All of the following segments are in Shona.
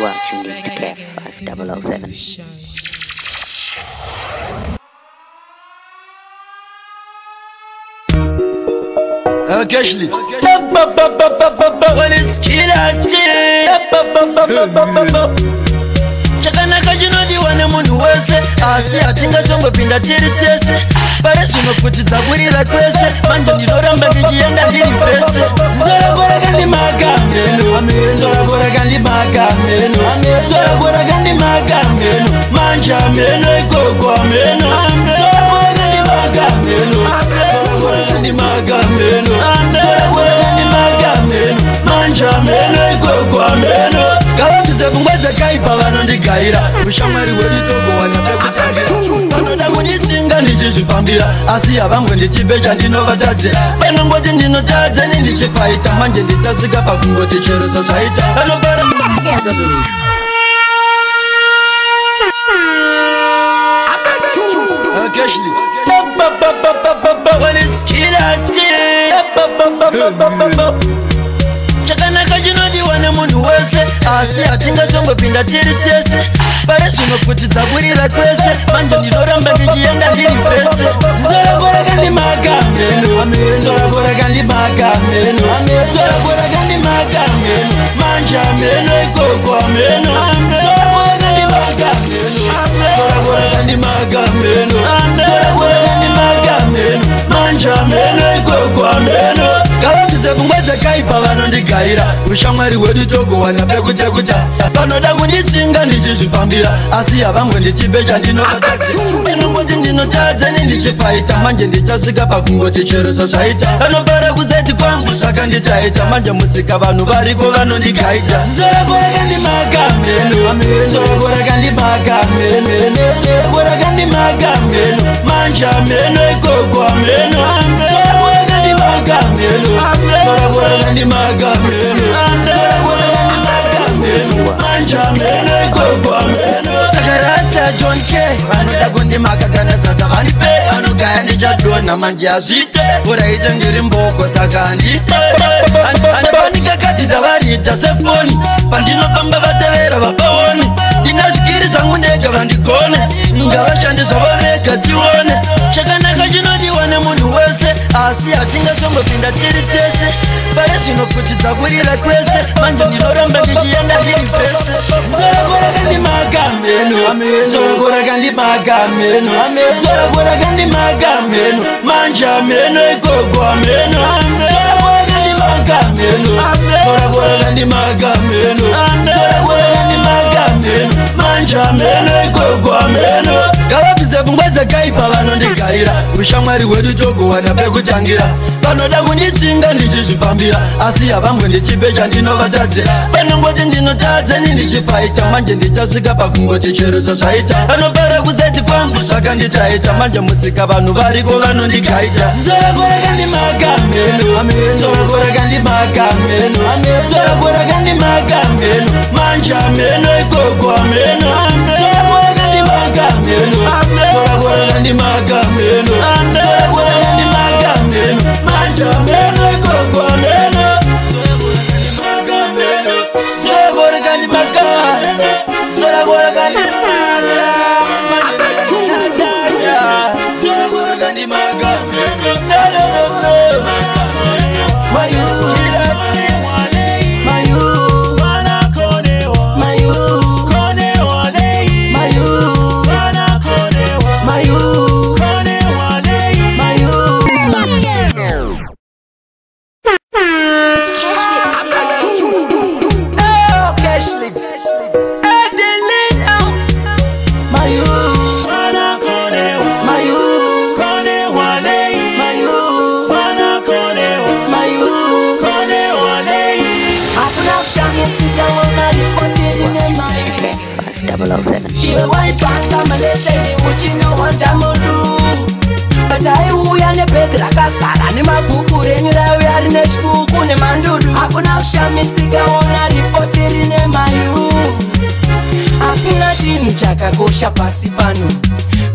are tuned in to KF 5007. Cash lips. Chakana kajino diwane mundu wese asi atinga songo pinda tiri tese pare suno kuti takurira kwese manje ndiloramba ndichienda ndiri pese zora gora kandi magameno zora gora kandi magameno zora gora kandi magameno manja meno ikoko ameno zora gora kandi magameno zora gora kandi magameno zora gora kandi magameno manja meno ikoko ameno kawandize kungweze kaipa vanondigaira ushamwari weditogo wanapekutangira vanoda kundichinga ndichizvifambira asi havangwe ndichibecha ndinovatadzira vanongoti ndinotadzeni ndichifaita manje ndichasvika pakungoti chero zozvaita vanopara chakanaka chinodiwa nemunhu wese asi hatingasongopinda tiri tese pare zvinoputidza kurira kwese manje ndinoramba ndichienda ndiri pese zoragora kandi magameno zoragora kandi magameno zoragora kandi magameno manje ameno ikoko ameno zoragora kandi magameno zoragora kandi magameno zoragora kandi magameno manje ameno ikoko ameno kavandize kungweze kaipa vanondigaira ushamwari hwedu togowana pekutekuta vanoda kundichinga ndichizvifambira asi havangwe ndichibecha ndinovatadzinongoti ndinotadzeni ndichifaita manje ndichasvika pakungoti chero zozvaita vanopara kuzeti kwangu zvakanditaita manje musika vanhu variko vanondigaita zoragora kandi magameno zoragora kandi magameno zoragora kandi magameno manje ameno ikoko ameno zoragora kandi magameno zoragora kandi magameno zoragora kandi magameno manje ameno ikoko ameno sakarata John K vanoda kundimaka zata vanipe vanogaya ndichadona manje azvite uraite ndiri mboko saka handite anavanikakatita variita sefoni pandinofamba vatevera vapaoni ndina zvikiri zvangu ndega vandigone ngavashandi zvavavega tione chakanaka chinodiwa nemunhu wese asi hatingasongopinda tiri tese pare zvinoputidza kurira kwese manje ndinoramba ndichienda ndiri pese zoragora kandi magameno zoragora kandi magameno zoragora kandi magameno manje ameno ikoko ameno zoragora kandi magameno zoragora kandi magameno zoragora kandi magameno manje ameno ikoko ameno gavabize kungweze kaipa vanondigaira ushamwari hwedu togowana pekutangira vanoda kundichinga ndichizvifambira asi havangwe ndichibecha ndinovatadzira vanongoti ndinotadzeni ndichifaita manje ndichasvika pakungoti chero zozvaita vanopara kuzeti kwangu zvakanditaita manje musika vanhu variko vanondigaita zoragora kandi magameno zoragora kandi magameno zoragora kandi magameno manje ameno ikoko ameno zoragora kandi magameno zoragora kandi magameno zoragora kandi magameno manje ameno ikoko ameno zoragora kandi magameno zoragora kandi zoragora kandi magameno Iwe waipanga maleseni uchinohonda mundu batai uya nebhegi rakasara nemabhuku renyu rauya rine chibuku nemandudu hakuna kushamisika ona ripoti rine mayu hakuna chinhu chakakosha pasi pano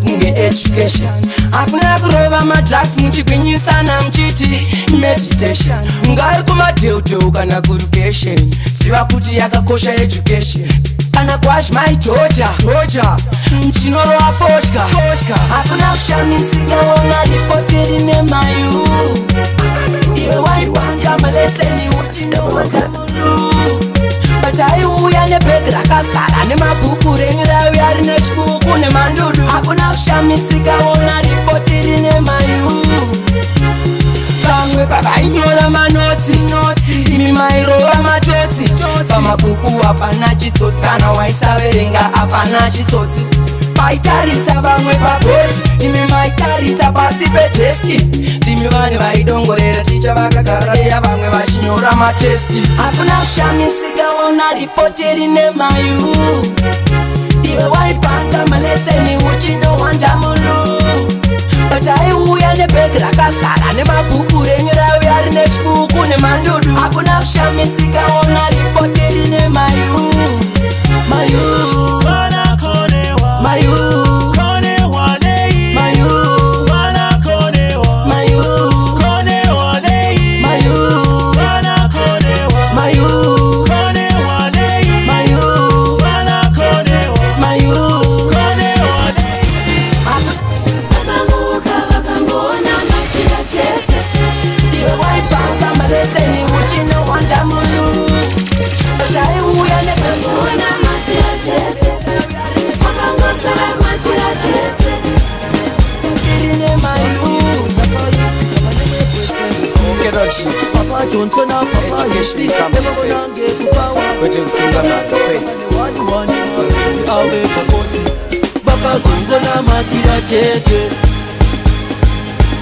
kunge education hakuna kurova madrugs muchigwinyisana muchiti meditation ngari kumadheudheu kana kurugation ziva kuti yakakosha education kana kwash my toja nchinorova fotya hakuna kushamisika wona ripoti rine mayu iwe waipanga maleseni uchinowata mundu but aiuya nebhegi rakasara nemabhuku renyu rauya rine chibuku nemandudu hakuna kushamisika wona ripoti rine mayu vamwe pavainyora manotsi imi mairova matotsi pamabhuku hapana chitsotsi kana waisaverenga hapana chitsotsi paitarisa vamwe pabhoti imi maitarisa pasi pedheski timi vanhu vaidongorera ticha vakagara deya vamwe vachinyora matesti hakuna kushamisika wona ripoti rine mayu iwe waipanga maleseni uchinowanda mundu but aiuya nebhegi rakasara nemabhuku renyu rauya rine chibuku nemandudu hakuna kushamisika wona ripoti rine mayu Papa Johnson, Papa Education comes first. But you think I'm not the best.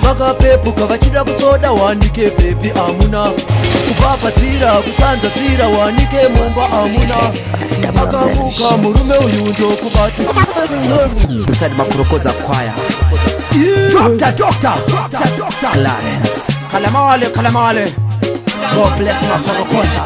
Baka pepu kavachida kutoda wanike baby amuna kupapa tira kutanza tira wanike mumba amuna akamuka murume uyunjo kubati Usadi makurokoza kwaya Doctor Clarence Kalamale God bless makurokoza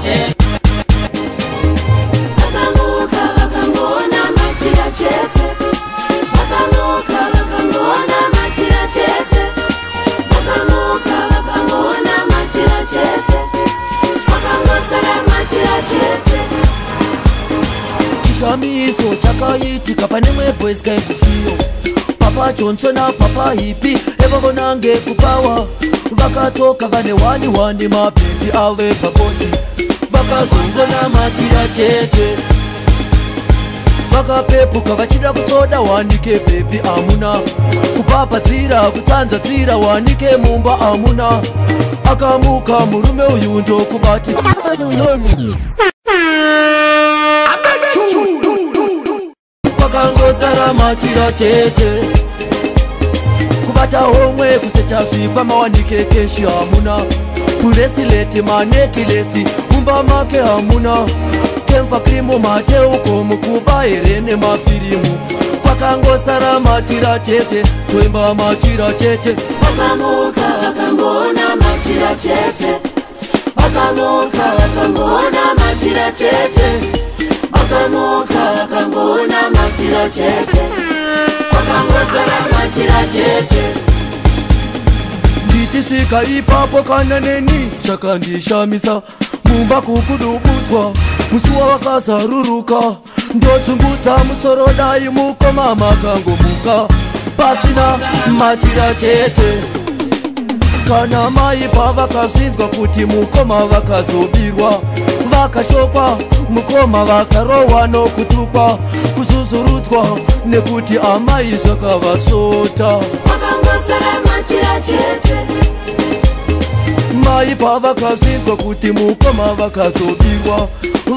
Chamiso chakayitika panemwe boys kai kufiyo Papa Johnson na Papa Hippie evo nange kupawa vakatoka vane wani mapepi ave pakosi vakazongo na machira chete vakapepuka vachida kutoda wanike pepi amuna kupapa tira kutanza tira wanike mumba amuna akamuka murume uyundo kubati vakangosara machira chete kubata homwe kuseta swipa mawanike keshi hamuna kuresileti manekilesi umba make hamuna kemfa krimu mate uko mukuba irene mafirimu kwakangosara machira chete toimba machira chete wakamuka wakangona machira chete wakamuka wakangona machira chete wakamuka wakangona machira chete kwakangosara machira chete nditisvika ipapo kana neni chakandishamisa mumba kukudubudzwa musuwa wakazaruruka ndodzungudza musoro dai mukoma makangomuka pasina machira chete kana mai pavakazvinzwa kuti mukoma vakazobirwa vakashokwa mukoma vakarohwa nokutukwa kuzuzurudzwa nekuti amai zvakavasota mai pavakazvinzwa kuti mukoma vakazobirwa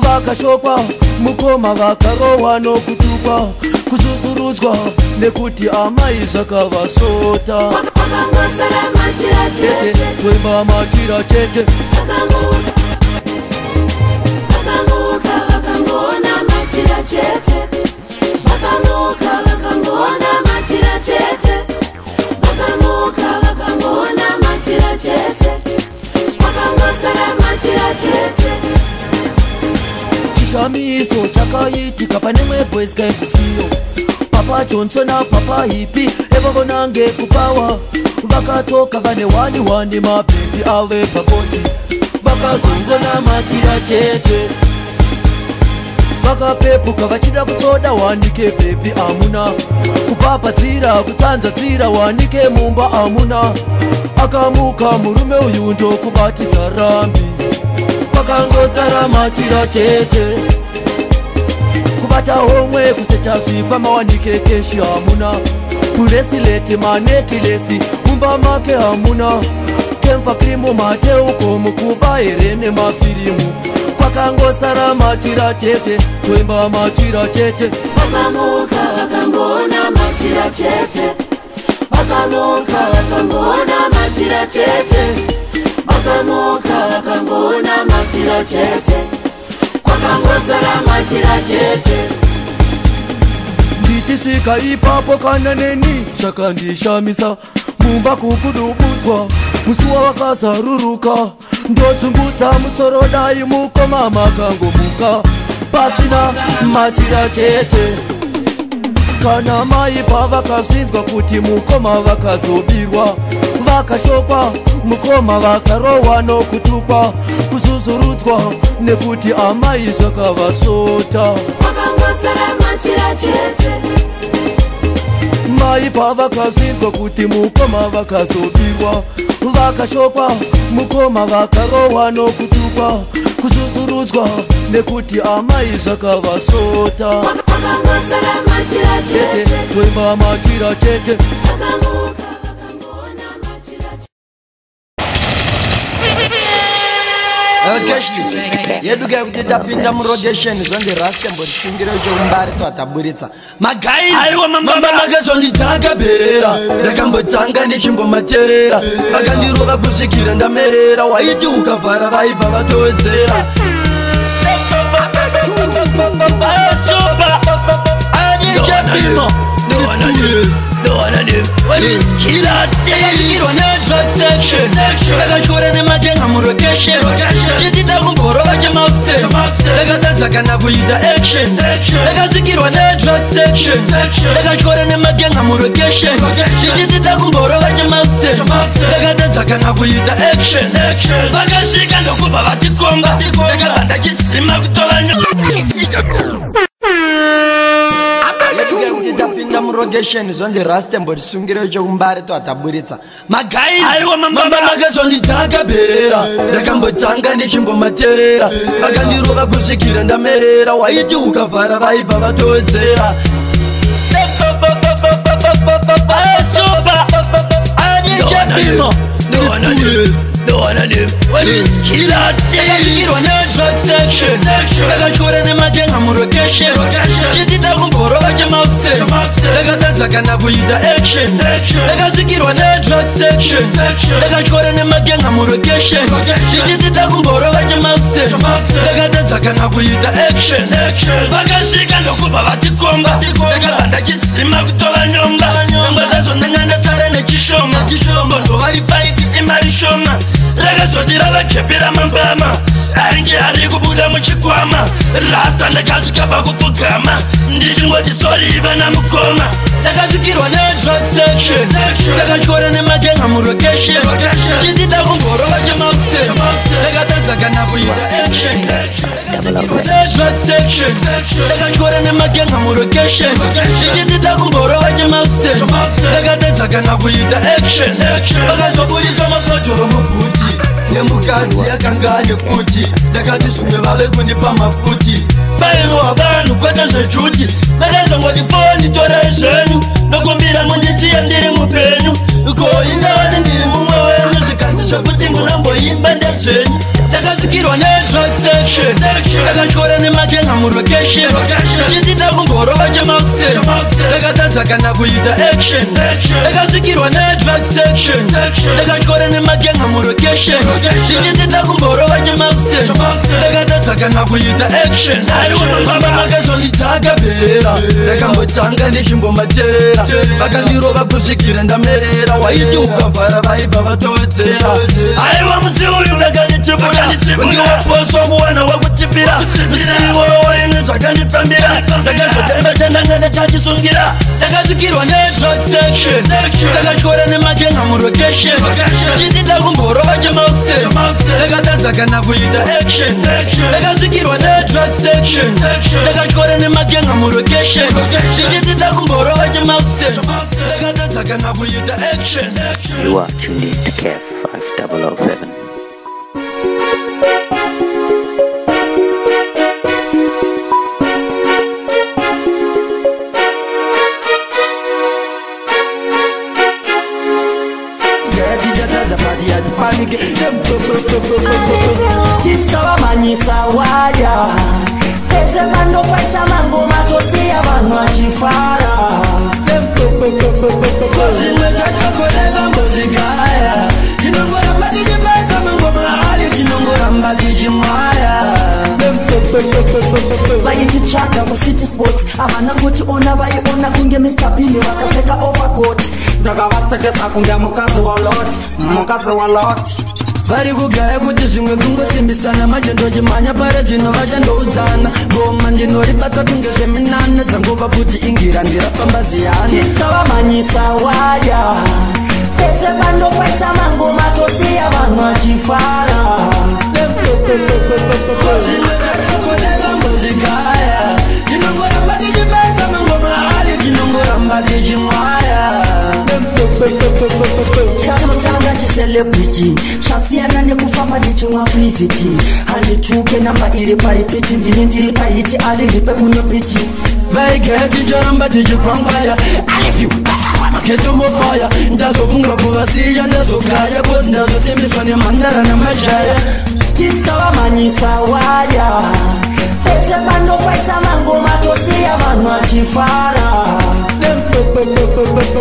vakashokwa mukoma vakarohwa nokutukwa kuzuzurudzwa nekuti amai zvakavasota toimba machira chete chishamiso chakayitika panemwe boys kai kufiyo Papa Johnson na Papa Hippie evo nange kupawa vakatoka vane wani mapepi ave pakosi vakazongo na machira chete vakapepuka vachida kutsoda wanike pepi amuna kupapatsira kutsanzatsira wanike mumba amuna akamuka murume uyu ndokubatidza rambi kwakangosara machira chete kubata homwe kusechasvikwa mawanike keshi hamuna buresileti manekilesi mumba make hamuna kemfa krimu mate uko mukuba here nemafirimu kwakangosara machira chete toimba machira chete vakamuka vakangona machira chete vakamuka vakangona machira chete vakamuka vakangona machira chete kwakangosara machira chete ndichisvika ipapo kana neni zvakandishamisa mumba kukudubudzwa musuwa wakazaruruka ndotsumbudza musoro dai mukoma makangomuka pasina machira chete kana mai pavakasvinzwa kuti mukoma vakazobirwa vakashokwa mukoma vakarohwa nokutukwa kuzuzurudzwa nekuti amai zvakavasota mai pavakasvinzwa kuti mukoma vakazobirwa vakashokwa mukoma vakarohwa nokutukwa kuzuzurudzwa nekuti amai zvakavasota toimba machira chete yeduka kuti tapinda murotation zonde rastembo risingiro cheumbari twataburitsa magaizimamba makazonditakaberera ndakambotanga ndichimbomaterera vakandirova kusvikira ndamerera waiti ukavhara vaibva vatowedzera ndakachora nemagenga murocation chitita kumborova chemautsem ndakatadza kana kuita action ndakasvikirwa nedrug section ndakachora nemagenga murocation chichitita kumborova chemautsem ndakatadza kana kuita action vakasvika ndokubva vatikomba ndakabva ndachitsima kutovanya tapinda murotation zonde rastembo risungiro chekumbari twataburitsa magaizimamba makazonditakaberera ndakambotanga ndichimbomaterera vakandirova kusvikira ndamerera waiti ukavhara vaibva vatowedzera ndakasvikirwa nedrug section ndakachora nemagenga murocation chitita kumborova chemautsem ndakatadza kana kuita action ndakasvikirwa nedrug section ndakachora nemagenga murocation chichitita kumborova chemautsem ndakatadza kana kuita action vakasvika ndokubva vatikomba ndakabva ndachitsima kutova nyomba nyomba zvazo ndanga ndasara nechishoma mbondovari 5 imari shoma rakazoti ravakepera mambama ainge ari kubuda muchikwama rasta ndakasvika pakupfugama ndichingoti soliva namukoma ndakasvikirwa nedrug section ndakachora nemagenga murocation chitita kumborova chemautsem ndakatadza kana kuita action nedrug section ndakachora nemagenga murocation chichitita kumborova chemautsem ndakatadza kana kuita action vakazobudiswa mafotoro mubuti nemukadzi yakanga ane kuti ndakati zvimwe vave kundipa mafuti bairowa vanhu kwete zvejuti ndakazongoti foni torai zvenyu nokumbira mundisiye ndiri mupenyu koindavane ndiri mumwe wenyu zvikanzi zvekuti munomboimba ndezvenyu ndakasvikirwa nedrug section ndakachora nemagenga murocation chitita kumborova chemautsem ndakatadza kana kuita action ndakasvikirwa nedrug section ndakachora nemagenga murocation chichitita kumborova chemautsem ndakatadza kana kuita action mamba makazonditakaberera ndakambotanga ndichimbomaterera vakandirova kusvikira ndamerera waiti ukavhara vaibva vatowedzera aiwa musi uyu ndakanditibuda ndiwaposwa kuwana wakuti ndakapira misiri wowoine zvakanipambira ndakazotemba chandangada chachisungira ndakasvikirwa nedrug section ndakatyora nemagenga murocation chitida kumborova chemauksen ndakatadza kana kuita action ndakasvikirwa nedrug section ndakatyora nemagenga murocation chitida kumborova chemauksen ndakatadza kana kuita action. You are tuned in to KF 5007. Tisawa manyisa waya Pese mando faisa mango matosia vanu achifara Kozime chachokoleva mbozikaya Tinongora mbati jibeza mango mahali Tinongora mbati jimwaya Vaiti chaka mu city sports Avana kuti ona vaiona kunge Mr. Pini wakapeka overcoat Ndakavatekesa kunge mukadzi wa lot vari kugaya kuti zvimwe kungosimbisana manje ndochimhanya pare zvino vachandoudzana ngoma ndinoribata kunge zveminane dzangova kuti ingira ndirapambaziyana tisavamhanyisa waya pese pandofaisa mangoma tosiya vanhu vachifara zvimwe zvachokoleva mbozvikaya tinongoramba tichipesa mangoma ali tinongoramba tichimwaya chakotanga chiselebrity chasiyana nekufamba ndichimwa friziti handituke namba iri paripiti ndini ndiri pahiti ali ndipe kunopiti vaigaya tichoramba tichikwangwaya maketo mofaya ndazofunga kuvasiya ndazogaya kozi ndazosimbiswa nemhandara namajaya tisavamhanyisa waya pese pandofaisa mangoma tosiya vanhu vachifara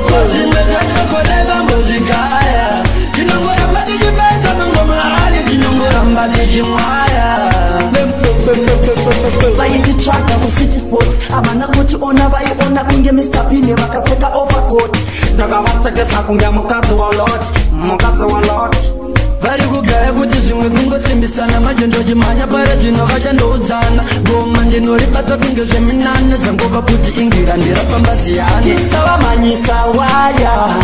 kozvimwe zvachokoleva mbozvikaya tinongoramba tichipesa mangoma ali tinongoramba tichimwaya vaititsvaga mucity sports havana kuti ona vaiona kunge Mr. Pini vakapfeka overcoat ndakavatekesa kunge mukadzi wa lot vari kugaya kuti zvimwe kungosimbisana manje ndochimhanya pare zvino vachandoudzana ngoma ndinoribata kunge zveminane dzangova kuti ingira ndirapambaziyana tisavamhanyisa waya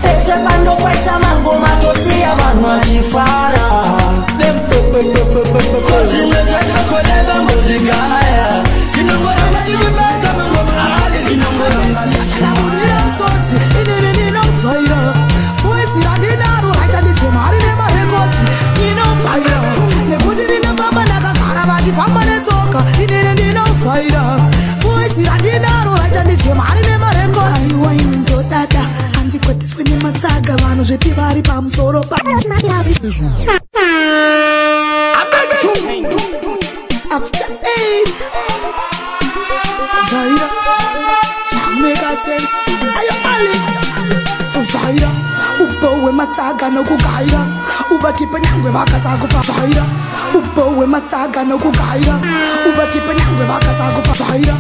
pese pandofaisa mangoma tosiya vanhu vachifara kozvimwe zvachokoleva mbozvikaya tinongoramba tichipesa mangoma ali tinongoramba tichinaurira msodzi inini ndinofaira voisi randinaro raita ndichemari nemarekodzi ndinofaira nekuti ndinofamba ndakagara vachifamba netsoka inini ndinofaira voisi randinaro raita ndichemari nemarekodzi aiwa ini ndodada handikwetiswe nematsaga vanhu zveti vari pamusoro After 8 Zaira Jamaica sense Ayopali Zaira Ubowe matsaga nokugayira ubatipe nyangwe vakasakufa Zaira Ubowe matsaga nokugayira ubatipe nyangwe vakasakufa Zaira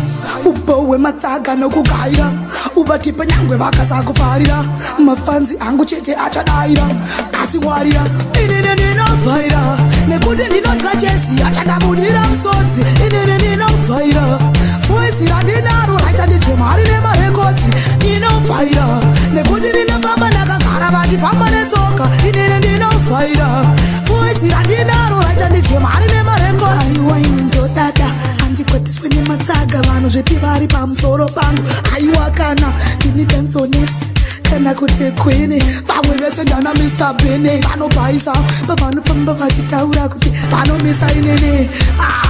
Ubowe matsaga nokugayira ubatipe nyangwe vakasakufarira mafanzi angu chete achadaira kasi warira inini ndinofaira nekuti ndinotya Chelsea achandabudira msodzi inini ndinofaira voisi randinaro raita ndichemari nemarekodzi ndinofaira nekuti ndinofamba ndakagara vachifamba netsoka inini ndinofaira voisi randinaro raita ndichemari nemarekodzi aiwa ini ndodada handikwetiswe nematsaga vanhu zveti vari pamusoro pangu aiwa kana ndini danzonesi kana kutekwini vamwe vese ndana Mr. Bene vanobhaisa pavanofamba vachitaura kuti vanomisa inini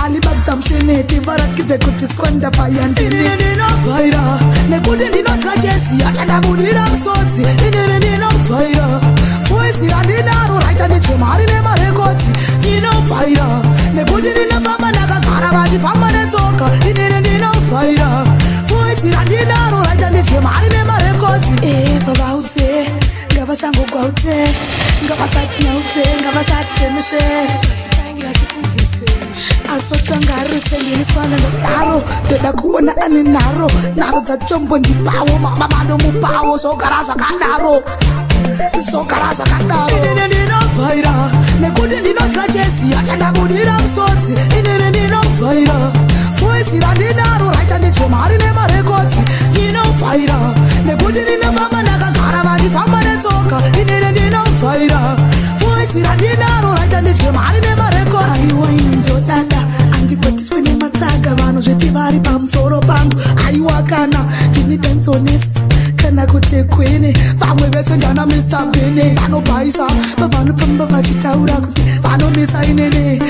alibadzamsheneti varakidze kuti skwanda payandini ndinofaira nekuti ndinotya Chelsea achandabudira msodzi inini ndinofaira voisi randinaro raita ndichemari nemarekodzi ndinofaira nekuti ndinofamba ndakagara vachifamba netsoka inini ndinofaira voisi randinaro raita ndichemari nemarekodzi vaudze ngavasangogwaute ngavasati nyaudze ngavasati semise asotsangarutse ndiniswana ndodaro ndoda kuona ane naro dzachombo ndipawo mama mando mupawo zogara zvakadaro sokara zakadaro inini ndinovhaira nekuti ndinotya Chesi achandabudira musodzi inini ndinovhaira voisi randinaro raita ndichemari nemarekodzi ndinovhaira nekuti ndinofamba ndakagara vachifamba netsoka inini ndinovhaira voisi randinaro raita ndichemari nemarekodzi aiwa ini ndodada andikwetiswe nematsaga vanhu zveti vari pamusoro pangu aiwa kana ndini dansonesi kana kuti kwene vamwe vese ndana Mr. Bene vanobhaisa pavanofamba vachitaura kuti vanomisa inene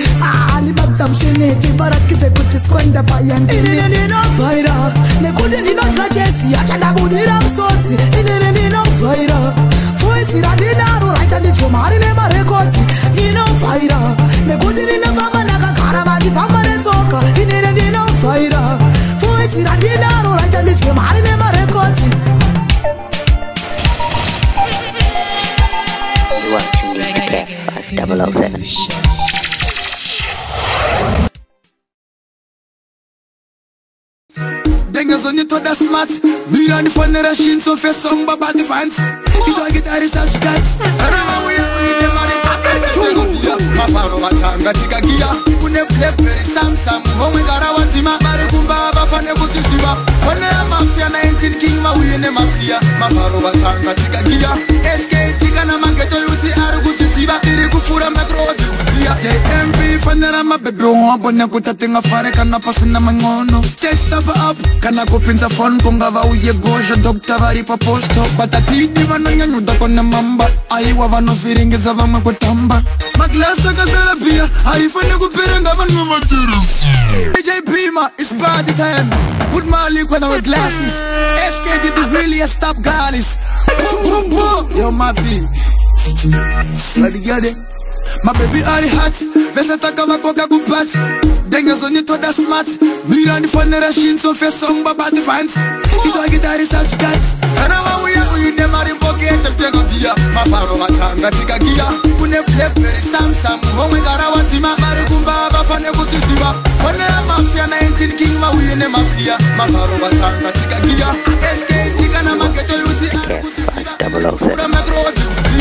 alibabza mushenete varakidze kuti swenda payanzine ndinovhaira nekuti ndinotya Chesi achandabudira musodzi inene ndinovhaira voisi randinaro raita ndichemari nemarekodzi ndinovhaira nekuti ndinofamba ndakagara vachifamba netsoka inene ndinovhaira voisi randinaro raita ndichemari nemarekodzi. You are tuned in to KEF 5007. Dengas on to the smart. Miran for the Russian so for song about the fans. You don't get a research cats. And I'm away with them at the packet. Mafaro Matanga Tigagia. Une Blackberry Samsung. Home with Arawatima. Marikumba Bafane Kuchisiva. For the Mafia 19 King Mawin Mafia. Mafaro Matanga Tigagia. SK Tigana Maketo Yuti Arguchisiva. Irikufura Macrozi. KMP Fanarama Baby Wabona Kutating of Farekana Pasina Mangono. Test up. Kana kupinza phone kungava uye gosha Dr. Vari pa posto Batatiti vanonyanyuda kona mamba Aiwa vanofiringeza vamwe kutamba Maglasa kasarapia Haifane kupirenga vanu majiris DJ Pima, it's party time Put my liquid on our glasses SK did the really a stop girlies Yo my B Slowly get it My baby are hot Vese takava koka kupat Dengas on to the smart Miran for the Russian so for song about the fans You don't get a research cats And I'm away with them are in pocket of Tegopia Mafaro Matanga Tigagia Une Blackberry Samsung Home with Arawatima Marikumba Bafane Kuchisiva For the Mafia 19 King Mawin Mafia Mafaro Matanga Tigagia SK Tigana Maketo Yuti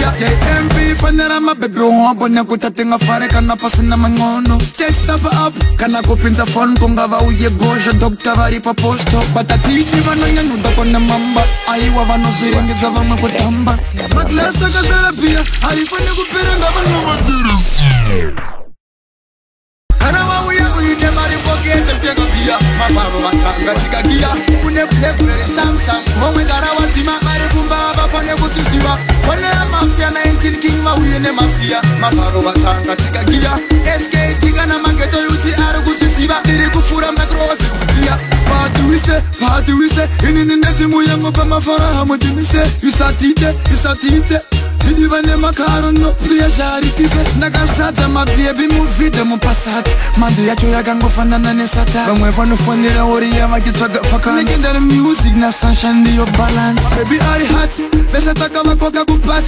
KMP Fanarama Baby Wabona Kutating of Farekana Pasina Mangono Test up Kana kupinza phone kungava uye gosha Dr. Vari pa posto Batatiti vanonyanyuda kona mamba Aiwa vanofiringeza vamwe kutamba Maglasa kasarapia Haifane kupirenga vanu majiris Kana wawuya uyine mari pocket Tegopia Mafaro Matanga Tigagia Une Blackberry Samsung Home Garawatima Marikumba Bafane Kuchisiva For the Mafia 19 King Mawin Mafia Mafaro Matanga Tigagia SK Tigana Maketo Yuti Arguchisiva Irikufura Macrozi Party we say Inini neti muyango pa mafara hamudimise Isatite Idivane makarono Pia sharitise Nagasata ma baby muvide mupasat Mandi yacho yagango fanana nesata Vamwe vano fonira oriya makichaga fakana Legendary music na sunshine niyo balance Baby are hot Vese takava koka kupat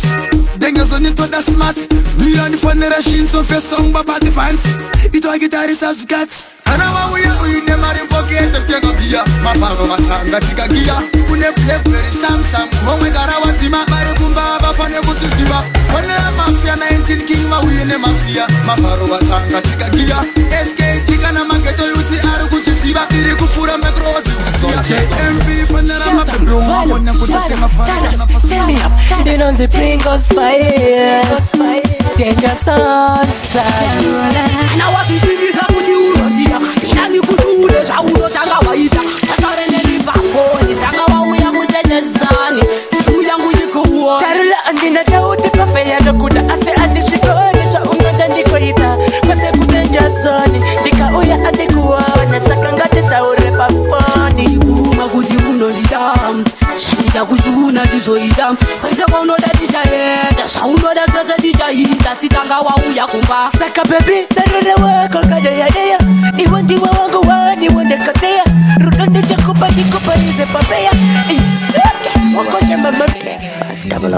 Dengas on to the smart Miran for the Russian so for song about the fans Ito agitari sas gats Ana wawuya uyine mari pocket of Tegopia Mafaro Matanga Tigagia Une Blackberry Samsung Home Garawatima Marikumba Bafane Kuchisiva For the Mafia 19 King Mawin Mafia Mafaro Matanga Tigagia SK Tigana Maketo Yuti Arguchisiva Irikufura Macrozi KMP Fanarama Baby Wabona Kutating of Farekana Tell me, they don't the Pringles Spice Danger Sunshine Now what you see is a put you on the Inani kutude shauno tanga waita Tasare neli bako ni tanga wawuya kutenezani Siku yangu yikuwa Tarula andina tauti kafeya dokuda Ase andi shikori cha ungoda ndikoita Kote kutenja zoni Dika uya andikuwa Nasaka ngati taure paponi Maguzi uno jidam Shida kushuna kizoidam Kweze kono da dishaeda Shauno da kweze dishaida Sitanga wawuya kumba Saka baby, tarula wako kada ya dea Iwandi wangu wani wende katea Rudonde chakupa nikuparize papea Iseke, wakosha mama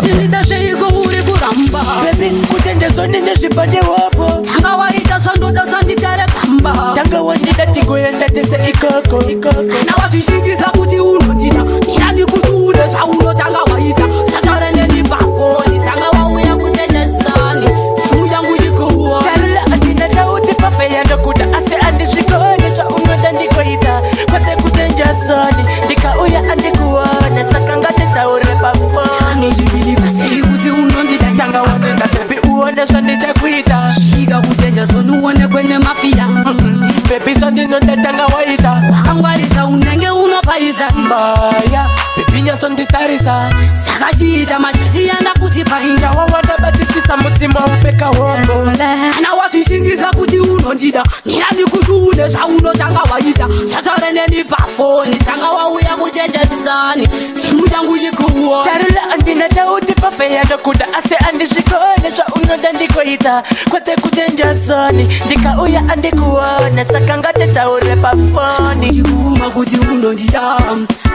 Tilida seigo uri kuramba Baby, kutende zoni neshipande wapo Tanga waita shandoda sandikare kamba Tanga wandida tigo yenda tese ikoko Na watu shikiza kuti uno dina Inani kutude shauno tanga waita Satare neni bafo ni tanga baby sondino ndatanga waita wakangwarisa unenge unopaisa mbaya baby nyatsonditarisa saka chiita mashiti yanda kuti painja wawanda batisisa mutima upeka hongo ana wachishingiza kuti unondida nirandi kuti une zvaunotanga waita satareneni pafoni tanga wauya kuchenjesani chimu changu chikuwa tarula andina tauti pafeya ndokuda ase andizvikone zvaunoda ndikoita kwete kuchenjesani ndikauya andikuona saka ngatitaure pafoni chikuma kuti unondida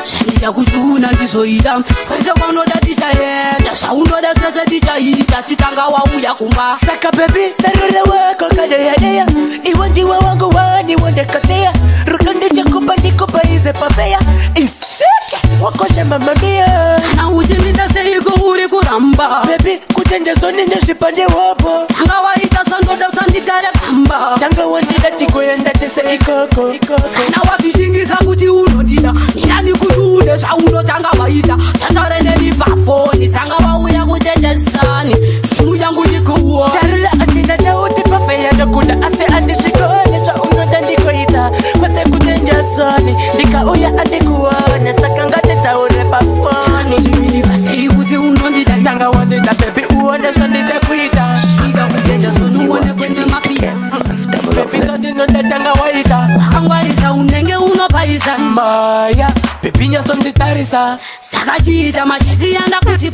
zvandicha kuchuna ndizoita kwese kwaunoda tichaenda zvaunoda zvese tichaita sitanga wauya kumba saka bebi tarure wako kadeyadeya iwe ndiwe wangu wani wondekateya rudo ndichakupa ndikupa ize pafeya iseke wakosha mamamia ana uchilinda seiko uri kuramba bebi kutenjesoni nezvipande wopo tanga waita sandoda usandigare pamba tanga wandida tikoenda tese ikoko kana wazvishingiza kuti unondida nirani kuti une zvaunotanga waita tatareneni pafoni tanga wauya kuchenjesani chimu changu chikuwa tarula andina tauti pafeya ndokuda ase andizvikone zvaunoda ndikoita kwete kuchenjesani ndikauya andikuona saka ngatitaure pafoni zvivili kuti unondida tanga wandida bebi uone zvandichakuita ika kuchenjesoni uone kwende mafia bebi sondinondatanga waita wakangwarisa unenge unopaisa mbaya bebi nyatsonditarisa saka chiita mashiti yanda kuti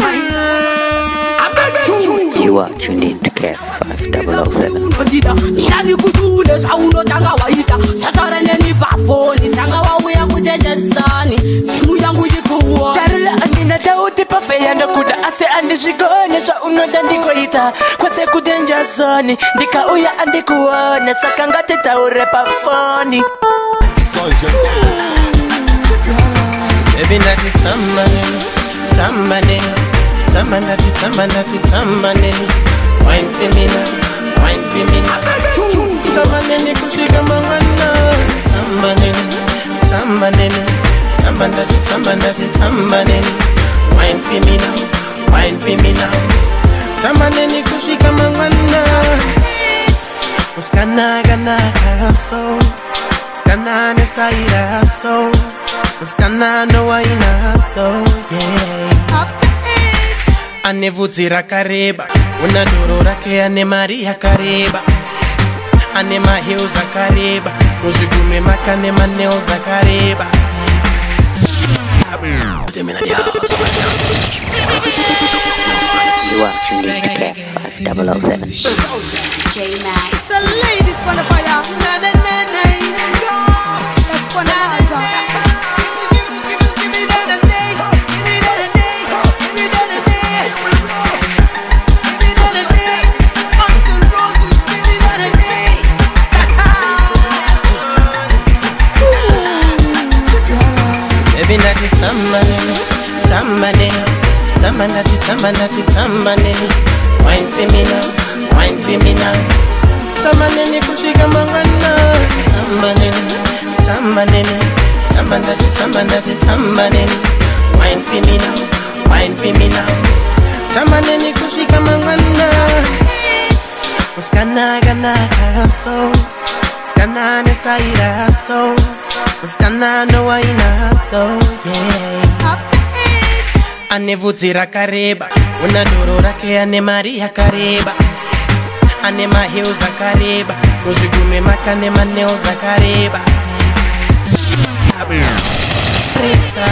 You are tuned in to KF 5007. nirandi kuti une zvaunotanga waita satareneni pafoni tanga wauya kuchenjesani chimu changu chikuwa tarula andina tauti pafeya ndokuda ase andizvikone zvaunoda ndikoita kwete kuchenjesani ndikauya andikuona saka ngatitaure pafoni Baby nati tambaneni, tambaneni, tambanati, tambanati, tambaneni. Wine femina, wine femina. Tambaneni kushika mangana. Tambaneni, tambaneni, tambanati, tambanati, tambaneni. Wine femina, wine femina. Tambaneni kushika mangana. Uskana gana kaso, uskana nestaira so. Uskana no waina so, yeah. After it ane vudzi rakareba una doro rake ane mari yakareba ane mahills akareba muzvigume makane manails akareba You are tuned in to KF 5007. It's a ladies for the fire. Let's go now. Tambaneni, tambaneni, tambanati, tambanati, tambaneni. Wine femina, wine femina. Tambaneni kushika mangana. Tambaneni, tambaneni, tambanati, tambanati, tambaneni. Wine femina, wine femina. Tambaneni kushika mangana. Uskana gana kaso, uskana nestaira so. Uskana no waina so, yeah. After it ane vudzi rakareba una doro rake ane mari yakareba ane mahills akareba muzvigume makane manails akareba presa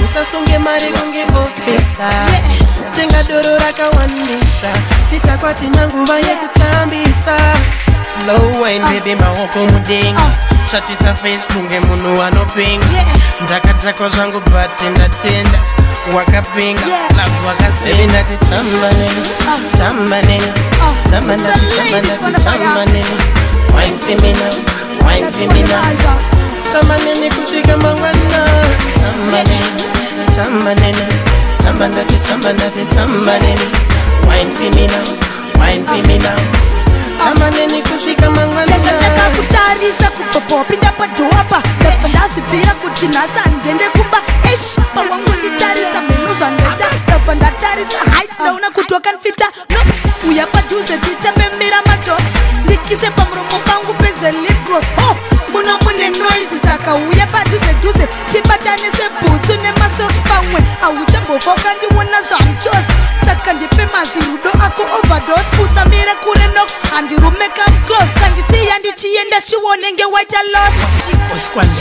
usasunge mari kunge bopesa tenga doro rakawandisa titakwati nanguva yekutambisa slow wine baby maoko mudenga chatisa face kunge munhu anopinga ndakadzakwa zvangu bate ndatenda wakapinga plus wakasenda ndati tambaneni tambaneni tambanati tambanati tambaneni wine femina wine femina tambaneni kusvika mangwana tambaneni tambaneni tambanati tambanati tambaneni wine femina wine femina tambaneni kusvika mangwana ndakakutarisa kupopopinda padhoapa ndabva ndazvipira kuti nhasi handende kumba ish pawangu nditarisa mhenu zvandeta ndabva ndatarisa height ndaona kuti wakanfita nox uya padhuze titememira majoks ndikise pamuromo pangu penze lipglos saka uya padhuze tibatane sebhutsu nemasoks pamwe auchambofa ukandiona zvamchosi saka ndipe mazirudo ako overdose usamire kure nox handirume come close sandisiya ndichienda shiwonenge waita loss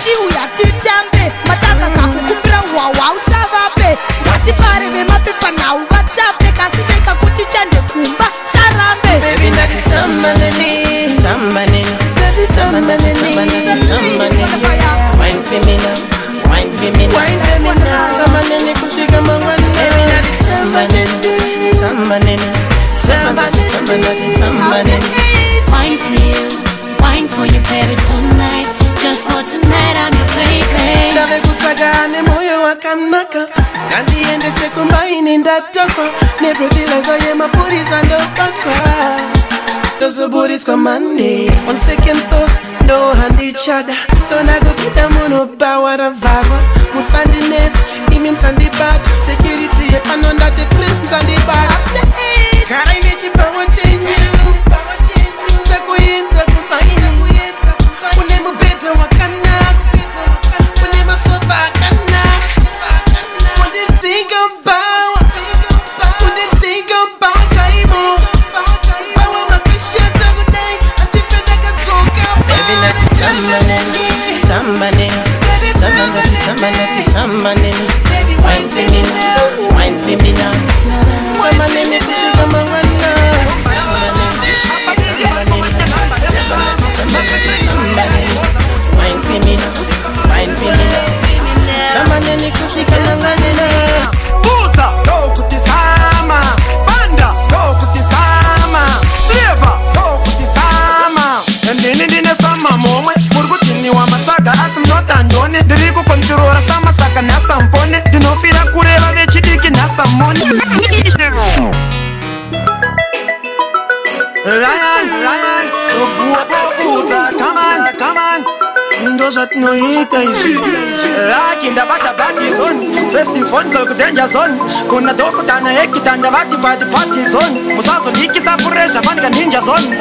shiuya titambe mataka kakukumbira hwahwa usavape ngatifare vemapepa nhau vatape kasi veka kuti chande kumba sarambe Baby, natitambaneni, tambaneni, natitambaneni, wine for me now, wine for me now, tambaneni kushika mangwana. Baby, natitambaneni, tambaneni, tambaneni. Wine for you, wine for you, baby, tonight. Just for tonight, I'm your baby. Dave kutagane moyo wakanaka, kandi ende sekumbaini ndatokwa, nebrodila zoye mapuriza ndopakwa. Those booties come Monday. On second thoughts, no hand each other. Don't I go get them on a power of Vava? Musandi net, imim Sandy bat. Security, and on that the place Sandy bat. Can I make you power change you? Taku in, taku mine. Unemu better wakana. Unemu sofa kana. What did you think about? What did you think about Jaimo? Tambaneni, wine for me now, wine for me now. Tambaneni, kushika mangwana. Wine for me now, wine for me now. Tambaneni, kushika mangwana. Puta, go kutizama. Banda, go kutizama. Flavor, go kutizama. Ndine sama momwe murugutini wa matsaga asimnota ndone ndiriku kontrola sama saka nasa mpone ndinofira kureva vechidiki nasa mone Lion, ubuwa bofuta, come on ndo zvatinoita izvi Laki ndabata bati zone Besti phone call kudanger zone Kuna dokutana hekitanda vati party zone Musazo nikisa puresha panika ninja zone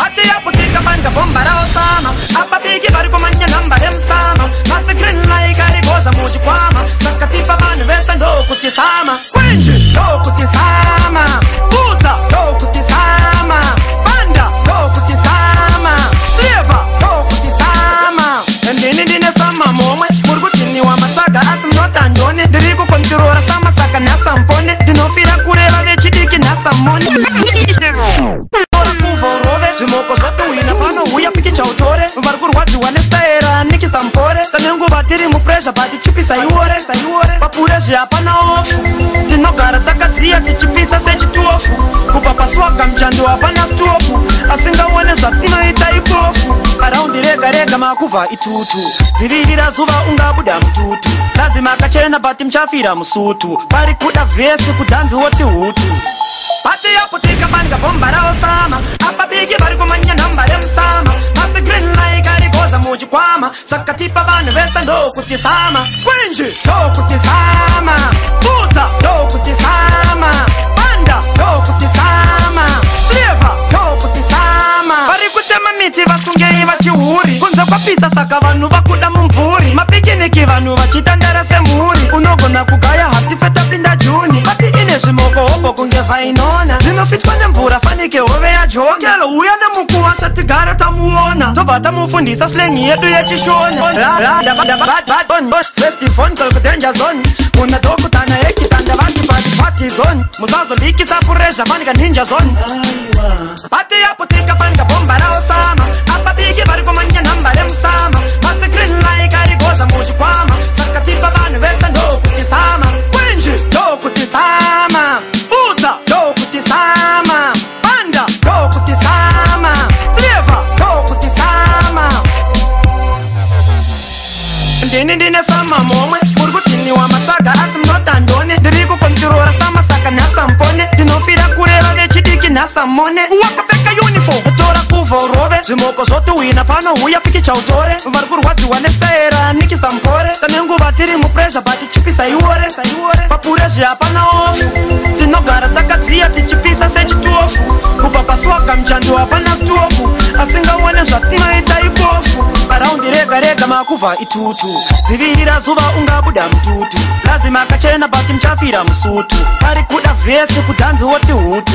Ati ya putika panika bomba rao sama Apa bigi bari kumanya namba dem sama Masi green like ari goza moji kwama Saka tipa manu vesta ndo kutisama Kwenji ndo kutisama Puta ndo kutisama Banda ndo kutisama Flavor ndo kutisama Ndine sama momwe murugutini wa matsaga asimnota ndone ndiriku kontrola sama saka nasa mpone Ndinofira kureva vechidiki nasa mone Zvimoko zvatohwina pano uya pikicha utore vari kurwadziwa nestaera nikisa mpore kanenguva tiri mupressure but tichipisa iore papurezhi hapana ofu tinogara takadziya tichipisa sechitofu kubva paswaga muchando hapana stopu asingaone zvatinoita ipofu araundi rega makuvha itutu dzivirira zuva ungabuda mututu lazima akachena but muchafira musutu pari kuda vhesi kudhanziwo tihutu Pati ya putika panika bomba rao sama Apa bigi bari kumanya namba dem sama Masi green like ari goza moji kwama Saka tipa vanu vesta ndo kutisama Kwenji ndo kutisama Puta ndo kutisama Banda ndo kutisama Flavor ndo kutisama Bari kutema miti vasungei vachihuri Kunza kwa pisa saka vanu vakuda mumvuri Mapikiniki vanu vachitandara semuri Unogona kugaya hati feta pinda juni Bati ine zvimoko hopo kunge vainona Zinofitwa nemvura fanike hove ya jongelo Uya nemukuwa satigara tamuona Tova tamufundisa slengi yedu yechishona Besti phone call kudanger zone Kuna dokutana hekitanda vanti party zone Musazo likisa puresha fanika ninja zone Pati ya putika fanika bomba rao sama Apa bigi bari kumanya namba dem sama Masi green like ari goza moji kwama Saka tipa vanu vesta ndo kutisama Kwenji ndo kutisama Puta ndo kutisama Banda ndo kutisama Flavor ndo kutisama Ndine sama momwe murugutini wa matsaga asimnota ndone ndiriku kontrola sama saka nasa mpone ndinofira kureva vechidiki nasa mone wakapfeka uniform tora kuva urove zvimoko zvotohwina pano uya pikicha utore vari kurwadziwa nestaera nikisa mpore kanenguva tiri mupressure but tichipisa iore papurezhi hapana ofu tinogara takadziya tichipisa sechitofu kubva paswaga muchando hapana stopu asingaone zvatinoita ipofu araundi rega ukarega makuva itutu dzivirira zuva ungabuda mututu lazima kachena bati mchafira musutu pari kuda vhesi kudhanzi woti hutu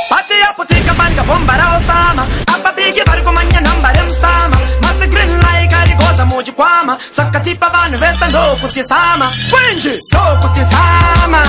pati yaputika panika bomba raosama apa bigi vari kumanya namba remusama masi green like arigoza muchikwama saka tipa vanhu vese ndokutisama kwinji ndokutisama